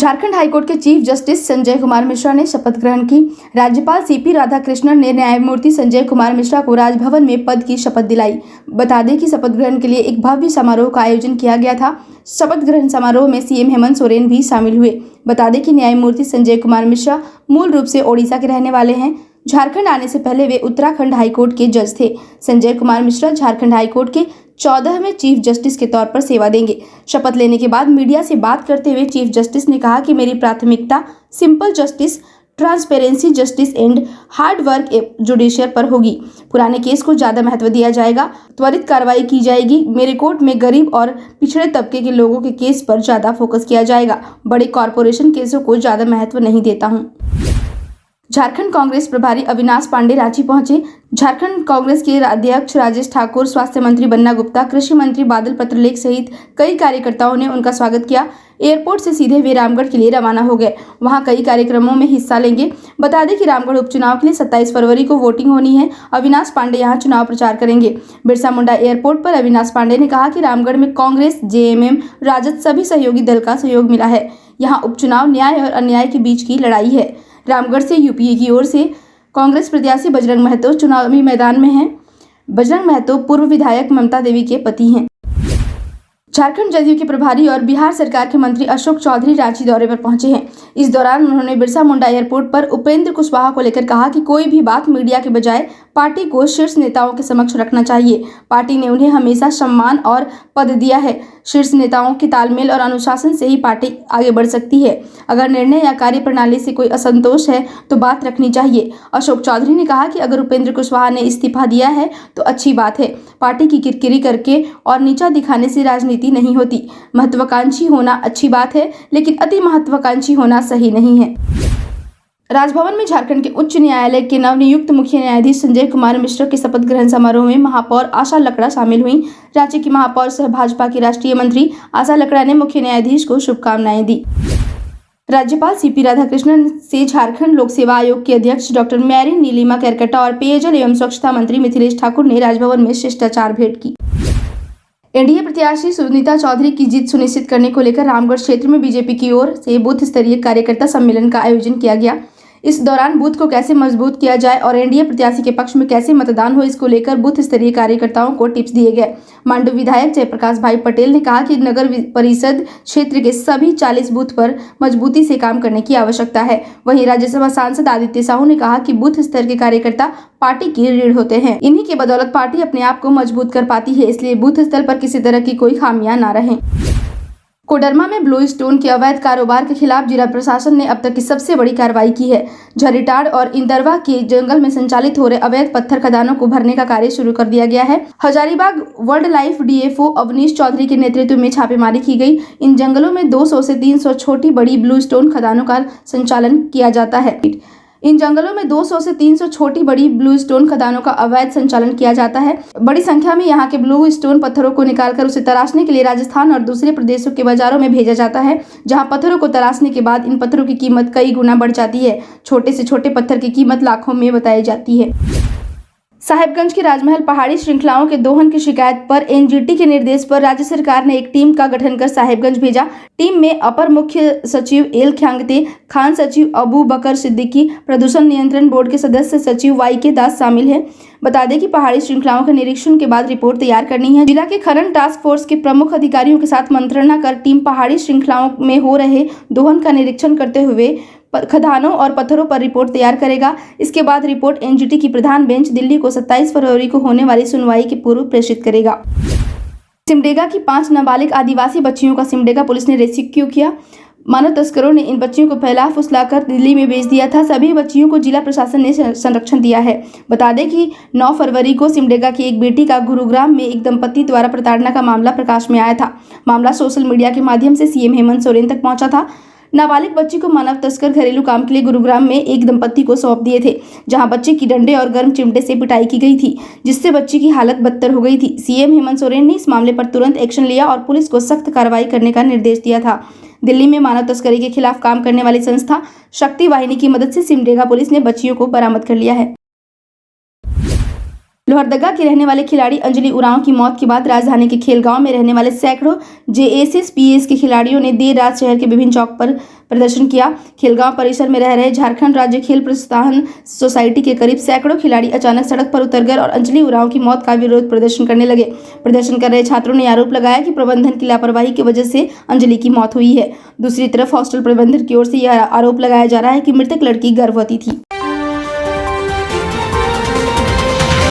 Jharkhand high court के chief justice Sanjay Kumar Mishra ने शपथ ग्रहण की। राज्यपाल सीपी राधाकृष्णन ने न्यायमूर्ति संजय कुमार मिश्रा को राजभवन में पद की शपथ दिलाई। बता दें कि शपथ ग्रहण के लिए एक भव्य समारोह का आयोजन किया गया था। शपथ ग्रहण समारोह में सीएम हेमंत सोरेन भी शामिल हुए। बता दें कि न्यायमूर्ति संजय कुमार मिश्रा मूल रूप से ओडिशा के रहने वाले हैं। झारखंड आने से पहले वे उत्तराखंड हाईकोर्ट के जज थे। संजय कुमार मिश्रा झारखंड हाईकोर्ट के 14वें चीफ जस्टिस के तौर पर सेवा देंगे। शपथ लेने के बाद मीडिया से बात करते हुए चीफ जस्टिस ने कहा कि मेरी प्राथमिकता simple justice, transparency justice and hard work judicial पर होगी। पुराने केस को ज्यादा महत्व दिया जाएगा, त्वरित कार्रवाई की जाएगी। मेरे कोर्ट में गरीब और पिछड़े तबके के लोगों के केस पर ज्यादा फोकस किया जाएगा। बड़े कॉरपोरेशन केसों को ज्यादा महत्व नहीं देता हूँ। झारखंड कांग्रेस प्रभारी अविनाश पांडे रांची पहुंचे। झारखंड कांग्रेस के अध्यक्ष राजेश ठाकुर, स्वास्थ्य मंत्री बन्ना गुप्ता, कृषि मंत्री बादल पत्रलेख सहित कई कार्यकर्ताओं ने उनका स्वागत किया। एयरपोर्ट से सीधे वे रामगढ़ के लिए रवाना हो गए। वहां कई कार्यक्रमों में हिस्सा लेंगे। बता दें कि रामगढ़ उपचुनाव के लिए 27 फरवरी को वोटिंग होनी है। अविनाश पांडे यहां चुनाव प्रचार करेंगे। बिरसा मुंडा एयरपोर्ट पर अविनाश पांडे ने कहा कि रामगढ़ में कांग्रेस, जेएमएम, राजद सभी सहयोगी दल का सहयोग मिला है। यहाँ उपचुनाव न्याय और अन्याय के बीच की लड़ाई है। रामगढ़ से यूपीए की ओर से कांग्रेस प्रत्याशी बजरंग महतो चुनावी मैदान में हैं। बजरंग महतो पूर्व विधायक ममता देवी के पति हैं। झारखंड जदयू के प्रभारी और बिहार सरकार के मंत्री अशोक चौधरी रांची दौरे पर पहुंचे हैं। इस दौरान उन्होंने बिरसा मुंडा एयरपोर्ट पर उपेंद्र कुशवाहा को लेकर कहा कि कोई भी बात मीडिया के बजाय पार्टी को शीर्ष नेताओं के समक्ष रखना चाहिए। पार्टी ने उन्हें हमेशा सम्मान और पद दिया है। शीर्ष नेताओं के तालमेल और अनुशासन से ही पार्टी आगे बढ़ सकती है। अगर निर्णय या कार्य प्रणाली से कोई असंतोष है तो बात रखनी चाहिए। अशोक चौधरी ने कहा कि अगर उपेंद्र कुशवाहा ने इस्तीफा दिया है तो अच्छी बात है। पार्टी की किरकिरी करके और नीचा दिखाने से राजनीति नहीं होती। महत्वाकांक्षी होना अच्छी बात है, लेकिन अति महत्वाकांक्षी होना सही नहीं है। राजभवन में झारखंड के उच्च न्यायालय के नवनियुक्त मुख्य न्यायाधीश संजय कुमार मिश्रा के शपथ ग्रहण समारोह में महापौर आशा लकड़ा शामिल हुई। राज्य की महापौर सह भाजपा की राष्ट्रीय मंत्री आशा लकड़ा ने मुख्य न्यायाधीश को शुभकामनाएं दी। राज्यपाल सीपी राधाकृष्णन से झारखंड लोक सेवा आयोग के अध्यक्ष डॉक्टर मैरी नीलिमा केरकेट्टा और पेयजल एवं स्वच्छता मंत्री मिथिलेश ठाकुर ने राजभवन में शिष्टाचार भेंट की। एनडीए प्रत्याशी सुनीता चौधरी की जीत सुनिश्चित करने को लेकर रामगढ़ क्षेत्र में बीजेपी की ओर से बूथ स्तरीय कार्यकर्ता सम्मेलन का आयोजन किया गया। इस दौरान बूथ को कैसे मजबूत किया जाए और एनडीए प्रत्याशी के पक्ष में कैसे मतदान हो, इसको लेकर बूथ स्तरीय कार्यकर्ताओं को टिप्स दिए गए। मांडू विधायक जयप्रकाश भाई पटेल ने कहा कि नगर परिषद क्षेत्र के सभी 40 बूथ पर मजबूती से काम करने की आवश्यकता है। वहीं राज्यसभा सांसद आदित्य साहू ने कहा कि बूथ स्तर के कार्यकर्ता पार्टी की रीढ़ होते हैं। इन्हीं की बदौलत पार्टी अपने आप को मजबूत कर पाती है, इसलिए बूथ स्तर पर किसी तरह की कोई खामियां न रहें। कोडरमा में ब्लू स्टोन के अवैध कारोबार के खिलाफ जिला प्रशासन ने अब तक की सबसे बड़ी कार्रवाई की है। झरीटाड़ और इंदरवा के जंगल में संचालित हो रहे अवैध पत्थर खदानों को भरने का कार्य शुरू कर दिया गया है। Hazaribagh wildlife DFO Avneesh Chaudhary के नेतृत्व में छापेमारी की गई। इन जंगलों में 200 से 300 छोटी बड़ी ब्लू स्टोन खदानों का संचालन किया जाता है। इन जंगलों में 200 से 300 छोटी बड़ी ब्लू स्टोन खदानों का अवैध संचालन किया जाता है। बड़ी संख्या में यहाँ के ब्लू स्टोन पत्थरों को निकालकर उसे तराशने के लिए राजस्थान और दूसरे प्रदेशों के बाजारों में भेजा जाता है, जहाँ पत्थरों को तराशने के बाद इन पत्थरों की कीमत कई गुना बढ़ जाती है। छोटे से छोटे पत्थर की कीमत लाखों में बताई जाती है। साहेबगंज के राजमहल पहाड़ी श्रृंखलाओं के दोहन की शिकायत पर एनजीटी के निर्देश पर राज्य सरकार ने एक टीम का गठन कर साहेबगंज भेजा। टीम में अपर मुख्य सचिव एल ख्यांगते, खान सचिव अबू बकर सिद्दीकी, प्रदूषण नियंत्रण बोर्ड के सदस्य सचिव वाई के दास शामिल हैं। बता दें कि पहाड़ी श्रृंखलाओं के निरीक्षण के बाद रिपोर्ट तैयार करनी है। जिला के खनन टास्क फोर्स के प्रमुख अधिकारियों के साथ मंत्रणा कर टीम पहाड़ी श्रृंखलाओं में हो रहे दोहन का निरीक्षण करते हुए खदानों और पत्थरों पर रिपोर्ट तैयार करेगा। इसके बाद रिपोर्ट एनजीटी की प्रधान बेंच दिल्ली को 27 फरवरी को होने वाली सुनवाई के पूर्व प्रेषित करेगा। सिमडेगा की 5 नाबालिग आदिवासी बच्चियों का सिमडेगा पुलिस ने रेस्क्यू किया। मानव तस्करों ने इन बच्चियों को फैला फुसलाकर दिल्ली में भेज दिया था। सभी बच्चियों को जिला प्रशासन ने संरक्षण दिया है। बता दें कि 9 फरवरी को सिमडेगा की एक बेटी का गुरुग्राम में एक दंपति द्वारा प्रताड़ना का मामला प्रकाश में आया था। मामला सोशल मीडिया के माध्यम से सीएम हेमंत सोरेन तक पहुंचा था। नाबालिग बच्ची को मानव तस्कर घरेलू काम के लिए गुरुग्राम में एक दंपति को सौंप दिए थे, जहां बच्ची की डंडे और गर्म चिमटे से पिटाई की गई थी, जिससे बच्ची की हालत बदतर हो गई थी। सीएम हेमंत सोरेन ने इस मामले पर तुरंत एक्शन लिया और पुलिस को सख्त कार्रवाई करने का निर्देश दिया था। दिल्ली में मानव तस्करी के खिलाफ काम करने वाली संस्था शक्ति वाहिनी की मदद से सिमडेगा पुलिस ने बच्चियों को बरामद कर लिया है। लोहरदगा के रहने वाले खिलाड़ी अंजलि उरांव की मौत के बाद राजधानी के खेलगांव में रहने वाले सैकड़ों जेएसएस-पीएस के खिलाड़ियों ने देर रात शहर के विभिन्न चौक पर प्रदर्शन किया। खेलगांव परिसर में रह रहे झारखंड राज्य खेल प्रोत्साहन सोसाइटी के करीब सैकड़ों खिलाड़ी अचानक सड़क पर उतर गए और अंजलि उरांव की मौत का विरोध प्रदर्शन करने लगे। प्रदर्शन कर रहे छात्रों ने आरोप लगाया कि प्रबंधन की लापरवाही की वजह से अंजलि की मौत हुई है। दूसरी तरफ हॉस्टल प्रबंधन की ओर से यह आरोप लगाया जा रहा है कि मृतक लड़की गर्भवती थी।